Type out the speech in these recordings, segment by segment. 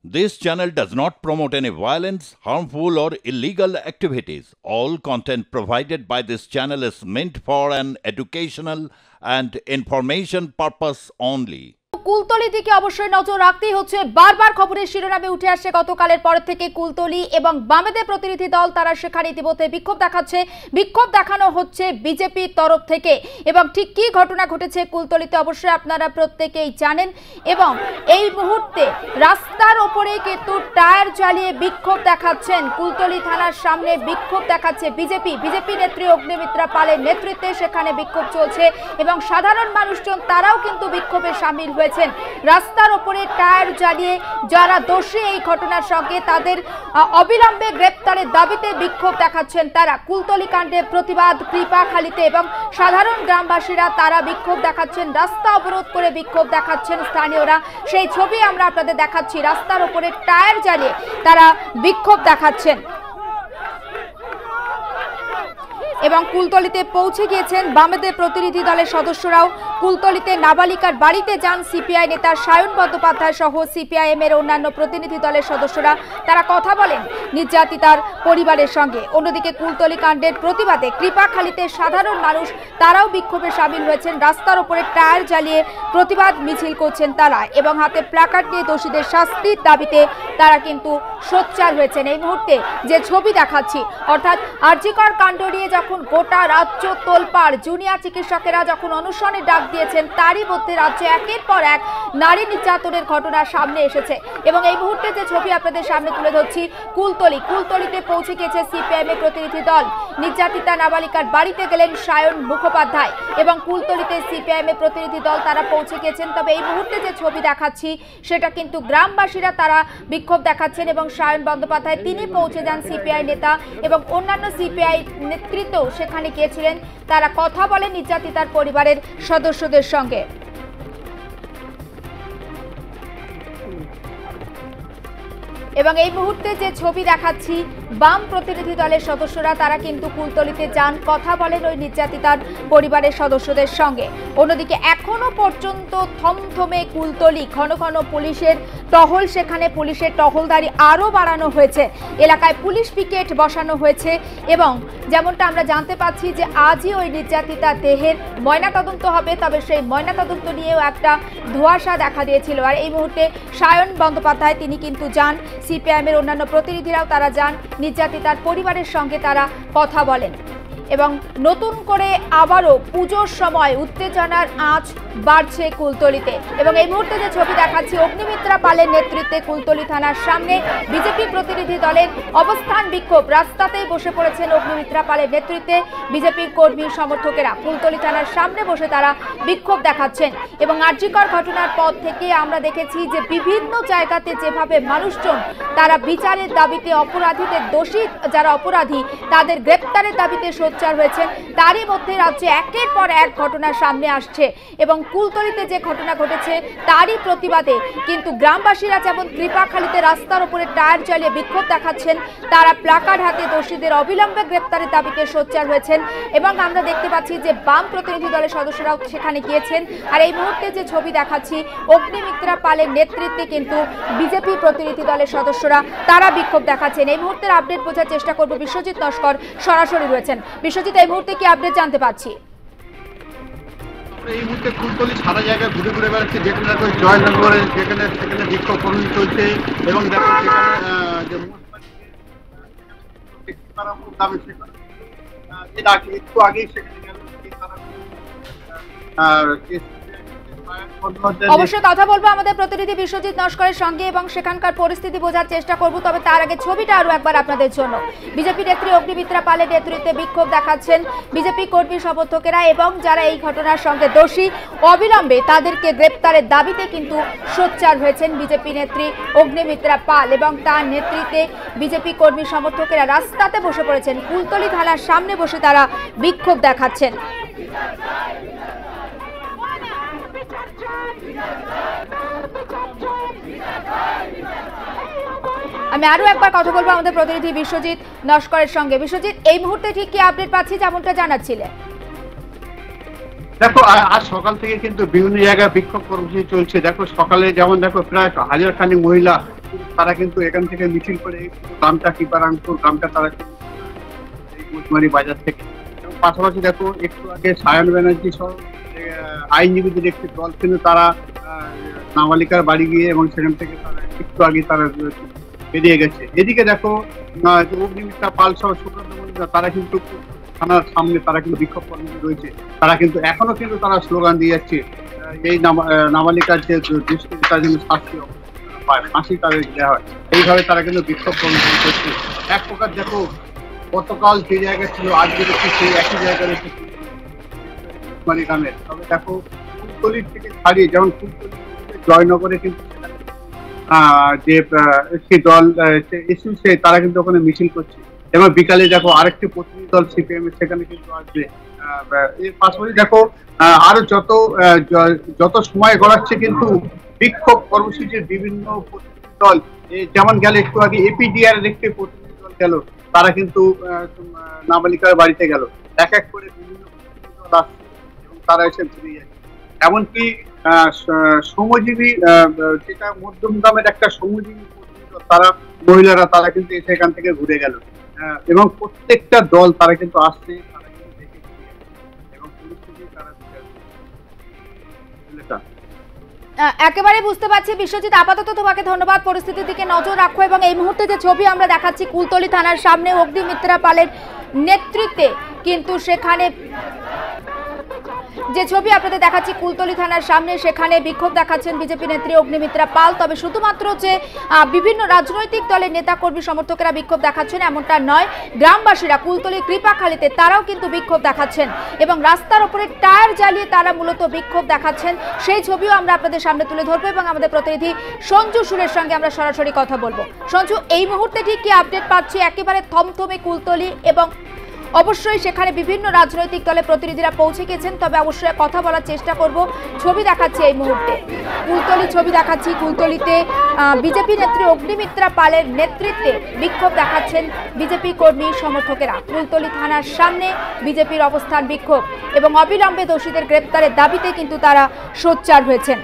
This channel does not promote any violence, harmful, or illegal activities. All content provided by this channel is meant for an educational and information purpose only. কুলতলির দিকে অবশ্যই নজর রাখতেই হচ্ছে। বারবার খবরের শিরোনামে উঠে আসছে গতকালের পর থেকে কুলতলি এবং বামেদের প্রতিনিধি দল তারা সেখানে ইতিমধ্যে বিক্ষোভ দেখাচ্ছে। বিক্ষোভ দেখানো হচ্ছে বিজেপির তরফ থেকে এবং ঠিক কি ঘটনা ঘটেছে কুলতলিতে অবশ্যই আপনারা প্রত্যেকেই জানেন। এবং এই মুহূর্তে রাস্তার ওপরে কিন্তু টায়ার জ্বালিয়ে বিক্ষোভ দেখাচ্ছেন। কুলতলি থানার সামনে বিক্ষোভ দেখাচ্ছে বিজেপি নেত্রী অগ্নিমিত্রা পালের নেতৃত্বে সেখানে বিক্ষোভ চলছে এবং সাধারণ মানুষজন তারাও কিন্তু বিক্ষোভে সামিল হয়েছে। রাস্তার উপরে টায়ার জ্বালিয়ে যারা দোষী এই ঘটনার সঙ্গে তাদের অবিলম্বে গ্রেপ্তারের দাবিতে বিক্ষোভ দেখাচ্ছেন তারা। কুলতলি কাণ্ডের প্রতিবাদ কৃপাখালীতে এবং সাধারণ গ্রামবাসীরা তারা বিক্ষোভ দেখাচ্ছেন, রাস্তা অবরোধ করে বিক্ষোভ দেখাচ্ছেন স্থানীয়রা। সেই ছবি আমরা আপনাদের দেখাচ্ছি, রাস্তার উপরে টায়ার জ্বালিয়ে তারা বিক্ষোভ দেখাচ্ছেন। এবং কুলতলিতে পৌঁছে গিয়েছেন বামেদের প্রতিনিধি দলের সদস্যরাও। কুলতলিতে নাবালিকার বাড়িতে যান সিপিআই নেতা সায়ন বন্দ্যোপাধ্যায় সহ সিপিআইএম এর অন্যান্য প্রতিনিধি দলের সদস্যরা। তারা কথা বলেন নির্যাতিতার পরিবারের সঙ্গে। অন্যদিকে কুলতলি কাণ্ডের প্রতিবাদে কৃপাখালীতে সাধারণ মানুষ তারাও বিক্ষোভে সামিল হয়েছেন। রাস্তার উপরে টায়ার জ্বালিয়ে প্রতিবাদ মিছিল করছেন তারা এবং হাতে প্ল্যাকার্ড নিয়ে দোষীদের শাস্তির দাবিতে তারা কিন্তু সোচ্চার হয়েছেন। এই মুহূর্তে যে ছবি দেখাচ্ছি, অর্থাৎ আরজিকর কাণ্ড নিয়ে যখন গোটা রাজ্য তোলপাড়, জুনিয়র চিকিৎসকেরা যখন অনশনের ডাক দিয়েছেন, তারই মধ্যে রাজ্যে একের পর এক নারী নির্যাতনের ঘটনা সামনে এসেছে। এবং এই মুহূর্তে যে ছবি আপনাদের সামনে তুলে ধরছি, কুলতলিতে পৌঁছে গেছে সিপিআইএম এর প্রতিনিধি দল। নির্যাতিতা নাবালিকার বাড়িতে গেলেন সায়ন মুখোপাধ্যায় এবং কুলতলিতে সিপিআইএম এর প্রতিনিধি দল তারা পৌঁছে গেছেন। তবে এই মুহূর্তে যে ছবি দেখাচ্ছি সেটা কিন্তু গ্রামবাসীরা তারা বিক্ষোভ দেখাচ্ছেন এবং সায়ন বন্দ্যোপাধ্যায় তিনি পৌঁছে যান সিপিআই নেতা এবং অন্যান্য সিপিআই নেতৃত্ব সেখানে গিয়েছিলেন। তারা কথা বলেন নির্যাতিতার পরিবারের সদস্যদের সঙ্গে। এবং এই মুহূর্তে যে ছবি দেখাচ্ছি, বাম প্রতিনিধি দলের সদস্যরা তারা কিন্তু কুলতলিতে যান, কথা বলেন ওই নির্যাতিতার পরিবারের সদস্যদের সঙ্গে। অন্যদিকে এখনো পর্যন্ত থমথমে কুলতলি, ঘন ঘন পুলিশের টহল, সেখানে পুলিশের টহলদারি আরও বাড়ানো হয়েছে। এলাকায় পুলিশ পিকেট বসানো হয়েছে এবং যেমনটা আমরা জানতে পাচ্ছি যে আজই ওই নির্যাতিতার দেহের ময়নাতদন্ত হবে। তবে সেই ময়নাতদন্ত নিয়েও একটা ধোঁয়াশা দেখা দিয়েছিল। আর এই মুহূর্তে সায়ন বন্দ্যোপাধ্যায় তিনি কিন্তু যান, সিপিআইএম এর অন্যান্য প্রতিনিধিরাও তারা যান, নির্যাতিতার পরিবারের সঙ্গে তারা কথা বলেন। এবং নতুন করে আবারও পুজোর সময় উত্তেজনার আঁচ বাড়ছে কুলতলিতে। এবং এই মুহূর্তে যে ছবি দেখাচ্ছি, অগ্নিমিত্রা পালের নেতৃত্বে কুলতলি থানার সামনে বিজেপি প্রতিনিধি দলের অবস্থান বিক্ষোভ। রাস্তাতেই বসে পড়েছেন অগ্নিমিত্রা পালের নেতৃত্বে বিজেপির কর্মী সমর্থকেরা। কুলতলি থানার সামনে বসে তারা বিক্ষোভ দেখাচ্ছেন। এবং আরজিকর ঘটনার পর থেকে আমরা দেখেছি যে বিভিন্ন জায়গাতে যেভাবে মানুষজন তারা বিচারের দাবিতে, অপরাধীদের, দোষী যারা অপরাধী তাদের গ্রেপ্তারের দাবিতে সোচ্চার হয়েছেন, তারই মধ্যে রাজ্যে একের পর এক ঘটনা সামনে আসছে। এবং কুলতলিতে যে ঘটনা ঘটেছে তারই প্রতিবাদে কিন্তু গ্রামবাসীরা যেমন কৃপাখালীতে রাস্তার উপরে টায়ার জ্বালিয়ে বিক্ষোভ দেখাচ্ছেন, তারা প্ল্যাকার্ড হাতে দোষীদের অবিলম্বে গ্রেপ্তারের দাবিতে সোচ্চার হয়েছেন। এবং আমরা দেখতে পাচ্ছি যে বাম প্রতিনিধি দলের সদস্যরাও সেখানে গিয়েছেন। আর এই মুহূর্তে যে ছবি দেখাচ্ছি, অগ্নিমিত্রা পালের নেতৃত্বে কিন্তু বিজেপি প্রতিনিধি দলের সদস্যরা তারা বিক্ষোভ দেখাচ্ছেন। এই মুহূর্তের আপডেট বোঝার চেষ্টা করব, বিশ্বজিৎ নস্কর সরাসরি রয়েছেন। বিশ্বজিৎ, এই মুহূর্তে কি আপডেট জানতে পাচ্ছি? এই মুহূর্তে কুলতলি সারা জায়গায় ঘুরে ঘুরে বেড়াচ্ছে, যেখানে জয়নগরে যেখানে সেখানে বিক্ষোভ চলছে এবং দেখো সেখানে একটু আগেই সেখানে অবশ্যই কথা বলবো আমাদের প্রতিনিধি বিশ্বজিৎ নস্করের সঙ্গে এবং সেখানকার পরিস্থিতি বোঝার চেষ্টা করব। তবে তার আগে ছবিটা আরো একবার আপনাদের জন্য। বিজেপি নেত্রী অগ্নিমিত্রা পালের নেতৃত্বে বিক্ষোভ দেখাচ্ছেন বিজেপি কর্মী সমর্থকেরা এবং যারা এই ঘটনার সঙ্গে দোষী অবিলম্বে তাদেরকে গ্রেপ্তারের দাবিতে কিন্তু সোচ্চার হয়েছেন বিজেপি নেত্রী অগ্নিমিত্রা পাল এবং তার নেতৃত্বে বিজেপি কর্মী সমর্থকেরা রাস্তাতে বসে পড়েছেন। কুলতলি থানার সামনে বসে তারা বিক্ষোভ দেখাচ্ছেন। আমি আরো একবার কথা বলবো আমাদের প্রতিনিধি বিশ্বজিৎ নস্করের সঙ্গে। বিশ্বজিৎ, এই মুহূর্তে ঠিক কি আপডেট পাচ্ছি যেমনটা জানাচ্ছিলে? দেখো আজ সকাল থেকে কিন্তু বিভিন্ন জায়গায় বিক্ষোভ কর্মসূচি চলছে। দেখো সকালে যেমন দেখো প্রায় 1000 খানিক মহিলা তারা কিন্তু এখান থেকে মিছিল করে গ্রামটা কৃপারামপুর গ্রামটা তারা মুচমারি বাজার থেকে, এবং পাশাপাশি দেখো একটু আগে সায়ন ব্যানার্জি সহ আইনজীবীদের একটি দল কিন্তু তারা নাবালিকার বাড়ি গিয়ে এবং সেখান থেকে তারা একটু আগে তারা বেরিয়ে গেছে। এদিকে দেখো অগ্নিমিত্রা পাল সহ সুকান্ত মজুমদার তারা কিন্তু থানার সামনে তারা কিন্তু বিক্ষোভ কর্মসূচি রয়েছে, তারা কিন্তু এখনো কিন্তু তারা স্লোগান দিয়ে যাচ্ছে এই নাবালিকার যে দুষ্কৃতি তার জন্য শাস্তি পায়, ফাঁসি তাদের দেওয়া হয়, এইভাবে তারা কিন্তু বিক্ষোভ কর্মসূচি করছে। এক প্রকার দেখো গতকাল যে জায়গায় ছিল আজকে দেখছি সেই একই জায়গায় রয়েছে গ্রামের। তবে দেখো ফুলতলির থেকে ছাড়িয়ে যেমন ফুলতলি জয়নগরে কিন্তু যে একটি দল এসেছে তারা কিন্তু ওখানে মিছিল করছে, এবং বিকালে দেখো আরেকটি প্রতিনিধি দল সিপিএম সেখানে কিন্তু আসবে। এর পাশাপাশি দেখো আরো যত সময় গড়াচ্ছে কিন্তু বিক্ষোভ কর্মসূচির বিভিন্ন প্রতিনিধি দল, যেমন গেল একটু আগে এপিডিআর এর একটি প্রতিনিধি দল গেল, তারা কিন্তু নাবালিকার বাড়িতে গেল, এক এক করে বিভিন্ন প্রতিনিধি দল আসছে এবং তারা এসে ফিরে যাচ্ছে। এমনকি শ্রমজীবী যেটা মধ্যম দামের একটা শ্রমজীবী প্রতিনিধি দল, তারা মহিলারা তারা কিন্তু এসে এখান থেকে ঘুরে গেল, এবং প্রত্যেকটা দল তারা কিন্তু আসছে, তারা কিন্তু দেখে এবং পরিস্থিতি তারা একেবারে বুঝতে পারছি। বিশ্বজিৎ, আপাতত তোমাকে ধন্যবাদ। পরিস্থিতির দিকে নজর রাখো, এবং এই মুহূর্তে যে ছবি আমরা দেখাচ্ছি কুলতলি থানার সামনে অগ্নিমিত্রা পালের নেতৃত্বে কিন্তু সেখানে যে ছবি আপনাদের দেখাচ্ছি কুলতলি থানার সামনে, সেখানে বিক্ষোভ দেখাচ্ছেন বিজেপি নেত্রী অগ্নিমিত্রা পাল। তবে শুধুমাত্র যে বিভিন্ন রাজনৈতিক দলের নেতাকর্মী সমর্থকেরা বিক্ষোভ দেখাচ্ছেন এমনটা নয়, গ্রামবাসীরা কুলতলি কৃপাখালীতে তারাও কিন্তু বিক্ষোভ দেখাচ্ছেন এবং রাস্তার উপরে টায়ার জ্বালিয়ে তারা মূলত বিক্ষোভ দেখাচ্ছেন। সেই ছবিও আমরা আপনাদের সামনে তুলে ধরবো এবং আমাদের প্রতিনিধি সঞ্জু সুরের সঙ্গে আমরা সরাসরি কথা বলবো। সঞ্জু, এই মুহূর্তে ঠিক কি আপডেট পাচ্ছি? একেবারে থমথমে কুলতলি, এবং অবশ্যই সেখানে বিভিন্ন রাজনৈতিক দলের প্রতিনিধিরা পৌঁছে গেছেন, তবে অবশ্যই কথা বলার চেষ্টা করব। ছবি দেখাচ্ছি এই মুহূর্তে কুলতলি ছবি দেখাচ্ছি, কুলতলিতে বিজেপি নেত্রী অগ্নিমিত্রা পালের নেতৃত্বে বিক্ষোভ দেখাচ্ছেন বিজেপি কর্মী সমর্থকেরা। কুলতলি থানার সামনে বিজেপির অবস্থান বিক্ষোভ, এবং অবিলম্বে দোষীদের গ্রেপ্তারের দাবিতে কিন্তু তারা সোচ্চার হয়েছেন।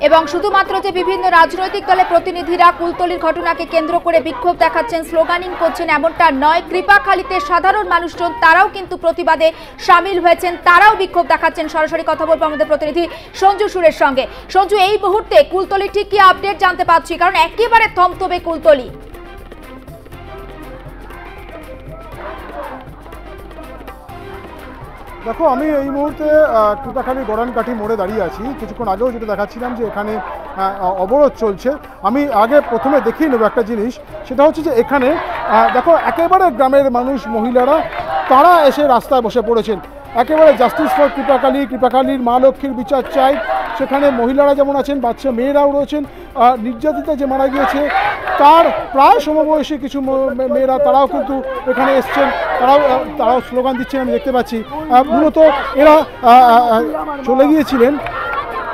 এবং শুধুমাত্র যে বিভিন্ন রাজনৈতিক দলের প্রতিনিধিরা কুলতলির ঘটনাকে কেন্দ্র করে বিক্ষোভ দেখাচ্ছেন, স্লোগানিং করছেন এমনটা নয়। কৃপাখালীতে সাধারণ মানুষজন তারাও কিন্তু প্রতিবাদে সামিল হয়েছেন, তারাও বিক্ষোভ দেখাচ্ছেন। সরাসরি কথা বলবো আমাদের প্রতিনিধি সঞ্জু সুরের সঙ্গে। সঞ্জু, এই মুহূর্তে কুলতলি ঠিক কি আপডেট জানতে পারছি? কারণ একেবারে থমথমে কুলতলি। দেখো, আমি এই মুহূর্তে কৃপাখালী গড়ানকাঠি মোড়ে দাঁড়িয়ে আছি। কিছুক্ষণ আগেও যেটা দেখাচ্ছিলাম যে এখানে অবরোধ চলছে। আমি আগে প্রথমে দেখিয়ে নেব একটা জিনিস, সেটা হচ্ছে যে এখানে দেখো একেবারে গ্রামের মানুষ, মহিলারা তারা এসে রাস্তায় বসে পড়েছেন। একেবারে জাস্টিস ফর কৃপাখালী, কৃপাখালীর মা লক্ষ্মীর বিচার চাই। সেখানে মহিলারা যেমন আছেন, বাচ্চা মেয়েরাও রয়েছেন। নির্যাতিতা যে মারা গিয়েছে তার প্রায় সমবয়সী কিছু মেয়েরা তারাও কিন্তু এখানে এসছেন, তারাও স্লোগান দিচ্ছেন, আমি দেখতে পাচ্ছি। মূলত এরা চলে গিয়েছিলেন,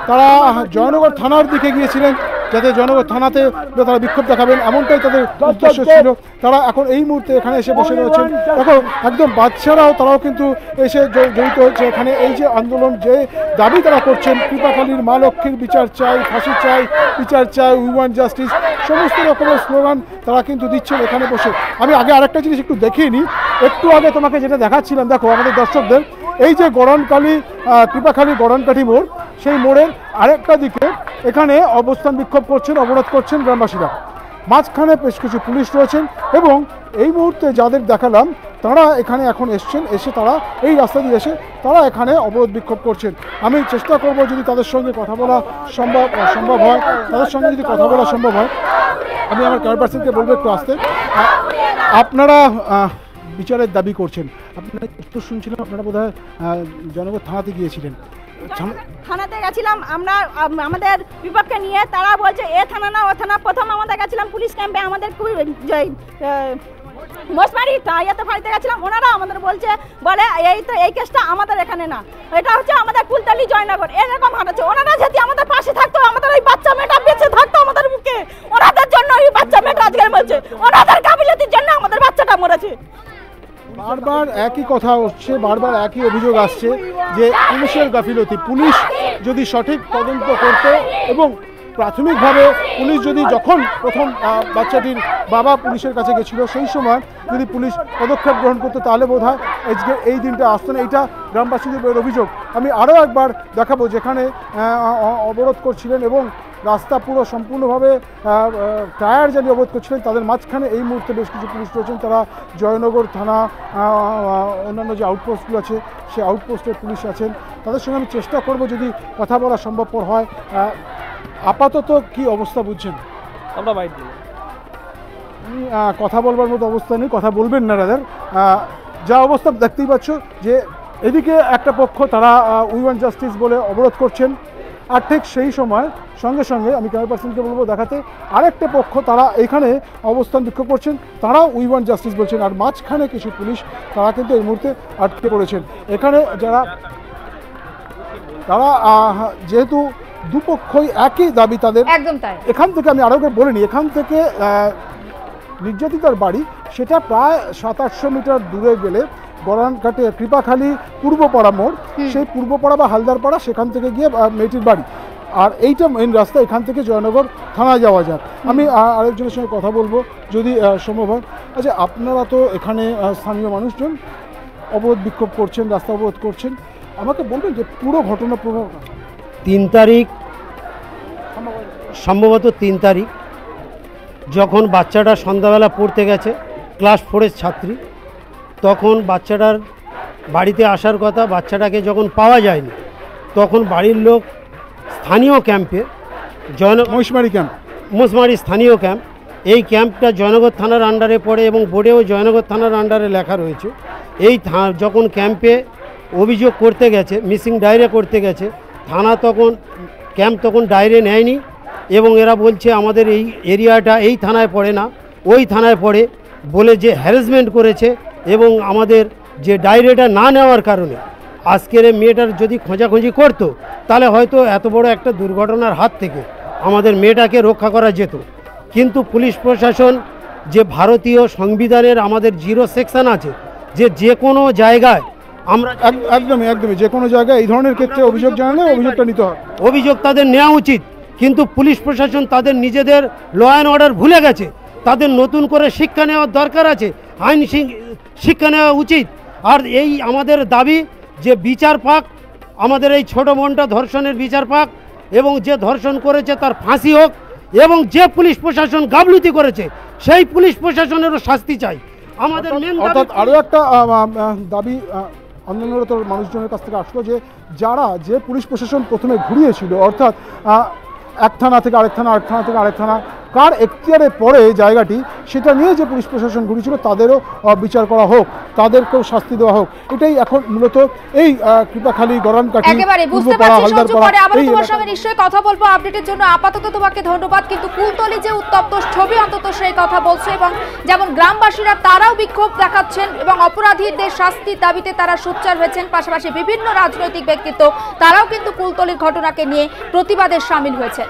তারা জয়নগর থানার দিকে গিয়েছিলেন যাতে জয়নগর থানাতে তারা বিক্ষোভ দেখাবেন, এমনটাই তাদের উদ্দেশ্য ছিল। তারা এখন এই মুহূর্তে এখানে এসে বসে রয়েছেন। দেখো, একদম বাচ্চারাও তারাও কিন্তু এসে জড়িত হচ্ছে এখানে। এই যে আন্দোলন, যে দাবি তারা করছেন, কৃপাখালীর মা লক্ষ্মীর বিচার চাই, ফাঁসি চাই, বিচার চাই, উই ওয়ান্ট জাস্টিস, সমস্ত রকমের স্লোগান তারা কিন্তু দিচ্ছেন এখানে বসে। আমি আগে আরেকটা জিনিস একটু দেখিয়ে নিই। একটু আগে তোমাকে যেটা দেখাচ্ছিলাম, দেখো আমাদের দর্শকদের, এই যে কৃপাখালী গড়ানকাঠি মোড়, সেই মোড়ের আরেকটা দিকে এখানে অবস্থান বিক্ষোভ করছেন, অবরোধ করছেন গ্রামবাসীরা। মাঝখানে বেশ কিছু পুলিশ রয়েছেন, এবং এই মুহূর্তে যাদের দেখালাম তারা এখানে এখন এসছেন, এসে তারা এই রাস্তা দিয়ে এসে তারা এখানে অবরোধ বিক্ষোভ করছেন। আমি চেষ্টা করব যদি তাদের সঙ্গে কথা বলা সম্ভব হয়, তাদের সঙ্গে যদি কথা বলা সম্ভব হয়, আমি আমার ক্যামেরা পার্সনকে বলবো একটু আসতে। আপনারা বিচারের দাবি করছেন, আপনারা একটু শুনছিলাম আপনারা বোধহয় জয়নগর থানাতে গিয়েছিলেন। থানাতে গেছিলাম আমরা আমাদের বিপক্ষে নিয়ে, তারা বলছে এ থানা না ও থানা। প্রথম আমাদের গেছিলাম পুলিশ ক্যাম্পে, আমাদের মোসমারি ইয়েতে ফাঁড়িতে গেছিলাম, ওনারা আমাদের বলে এই কেসটা আমাদের এখানে না, এটা হচ্ছে আমাদের কুলতলি জয়নগর, এরকম হাঁটাচ্ছে। ওনারা যদি আমাদের পাশে থাকতো, আমাদের ওই বাচ্চা মেয়েটা বেঁচে থাকতো আমাদের মুখে, ওনাদের জন্য ওই বাচ্চা মেয়েটা আজকাল বলছে, ওনাদের গাফিলতির জন্য আমাদের বাচ্চাটা মরেছে। বারবার একই কথা হচ্ছে, বারবার একই অভিযোগ আসছে যে পুলিশের গাফিলতি। পুলিশ যদি সঠিক তদন্ত করত এবং প্রাথমিকভাবে পুলিশ যদি যখন প্রথম বাচ্চাটির বাবা পুলিশের কাছে গেছিল সেই সময় যদি পুলিশ পদক্ষেপ গ্রহণ করতো তাহলে বোধ হয় আজকে এই দিনটা আসতো না। এইটা গ্রামবাসীদের অভিযোগ। আমি আরও একবার দেখাবো যেখানে অবরোধ করছিলেন এবং রাস্তা পুরো সম্পূর্ণভাবে টায়ার জ্বালিয়ে অবরোধ করছিলেন, তাদের মাঝখানে এই মুহূর্তে বেশ কিছু পুলিশ রয়েছেন। তারা জয়নগর থানা অন্যান্য যে আউটপোস্টগুলো আছে সেই আউটপোস্টের পুলিশ আছেন। তাদের সঙ্গে আমি চেষ্টা করব যদি কথা বলা সম্ভবপর হয়। আপাতত কি অবস্থা বুঝছেন? আমরা বাইরে কথা বলবার মতো অবস্থা নেই, কথা বলবেন না রাদার। যা অবস্থা দেখতেই পাচ্ছ যে এদিকে একটা পক্ষ তারা উই ওয়ান্ট জাস্টিস বলে অবরোধ করছেন, আর ঠিক সেই সময় সঙ্গে সঙ্গে আমি ক্যামেরা পার্সনকে বলবো দেখাতে আরেকটা পক্ষ তারা এখানে অবস্থান বিক্ষোভ করছেন, তারাও উই ওয়ান্ট জাস্টিস বলছেন। আর মাঝখানে কিছু পুলিশ তারা কিন্তু এই মুহূর্তে আটকে পড়েছেন। এখানে যারা তারা যেহেতু দুপক্ষই একই দাবি তাদের, একদম তাই। এখান থেকে আমি আরও বলে নিই, এখান থেকে নির্যাতিতার বাড়ি সেটা প্রায় 700-800 মিটার দূরে গেলে গড়ানকাটে কৃপাখালী পূর্বপাড়া মোড়, সেই পূর্বপাড়া বা হালদারপাড়া সেখান থেকে গিয়ে মেয়েটির বাড়ি। আর এইটা মেন রাস্তা, এখান থেকে জয়নগর থানায় যাওয়া যায়। আমি আরেকজনের সঙ্গে কথা বলবো যদি সম্ভব হয়। আচ্ছা, আপনারা তো এখানে স্থানীয় মানুষজন অবরোধ বিক্ষোভ করছেন, রাস্তা অবরোধ করছেন, আমাকে বলবেন যে পুরো ঘটনা প্রভাব 3 তারিখ সম্ভবত 3 তারিখ যখন বাচ্চাটা সন্ধ্যাবেলা পড়তে গেছে, ক্লাস 4-এর ছাত্রী, তখন বাচ্চাটার বাড়িতে আসার কথা, বাচ্চাটাকে যখন পাওয়া যায়নি তখন বাড়ির লোক স্থানীয় ক্যাম্পে মহিষমারি স্থানীয় ক্যাম্প, এই ক্যাম্পটা জয়নগর থানার আন্ডারে পড়ে এবং বোর্ডেও জয়নগর থানার আন্ডারে লেখা রয়েছে। এই যখন ক্যাম্পে অভিযোগ করতে গেছে, মিসিং ডায়েরি করতে গেছে, থানা তখন ক্যাম্প তখন ডায়েরি নেয়নি এবং এরা বলছে আমাদের এই এরিয়াটা এই থানায় পড়ে না, ওই থানায় পড়ে বলে যে হ্যারাসমেন্ট করেছে এবং আমাদের যে ডায়েরিটা না নেওয়ার কারণে আজকের মেয়েটার যদি খোঁজাখুঁজি করতো তাহলে হয়তো এত বড় একটা দুর্ঘটনার হাত থেকে আমাদের মেয়েটাকে রক্ষা করা যেত। কিন্তু পুলিশ প্রশাসন, যে ভারতীয় সংবিধানের আমাদের 0 সেকশন আছে যে কোনো জায়গায় আমরা একদমই যে কোনো জায়গায় এই ধরনের ক্ষেত্রে অভিযোগ জানালে অভিযোগটা নিতে হয়, অভিযোগ তাদের নেওয়া উচিত। কিন্তু পুলিশ প্রশাসন তাদের নিজেদের ল অ্যান্ড অর্ডার ভুলে গেছে। তাদের নতুন করে শিক্ষা নেওয়ার দরকার আছে, আইন শিক্ষা নেওয়া উচিত। আর এই আমাদের দাবি যে বিচার পাক, আমাদের এই ছোট বোনটা ধর্ষণের বিচার পাক এবং যে ধর্ষণ করেছে তার ফাঁসি হোক এবং যে পুলিশ প্রশাসন গাফলতি করেছে সেই পুলিশ প্রশাসনেরও শাস্তি চাই। আমাদের মেন অর্থাৎ আরও একটা দাবি আন্দোলনরত মানুষজনের কাছ থেকে আসলো যে পুলিশ প্রশাসন প্রথমে ঘুরিয়েছিল, অর্থাৎ এক থানা থেকে আরেক থানা, আরেক থানা থেকে আরেক থানা, কার এখতিয়ারে পড়ে জায়গাটি সেটা নিয়ে যে পুলিশ প্রশাসন ঘুরিয়েছিল তাদেরও বিচার করা হোক, তাদেরকেও শাস্তি দেওয়া হোক। এটাই এখন মূলত এই কৃপাখালী গড়ানকাঠি একেবারে বুঝতে পারছি। সঞ্জু, পরে আবার তোমার সঙ্গে নিশ্চয়ই কথা বলবো। আপডেটের জন্য আপাতত তোমাকে ধন্যবাদ। কিন্তু কুলতলি যে উত্তপ্ত ছবি অন্তত সেই কথা বলছো, এবং যেমন গ্রামবাসীরা তারাও বিক্ষোভ দেখাচ্ছেন এবং অপরাধীদের শাস্তির দাবিতে তারা সোচ্চার হয়েছেন, পাশাপাশি বিভিন্ন রাজনৈতিক ব্যক্তিত্ব তারাও কিন্তু কুলতলির ঘটনাকে নিয়ে প্রতিবাদে সামিল হয়েছেন।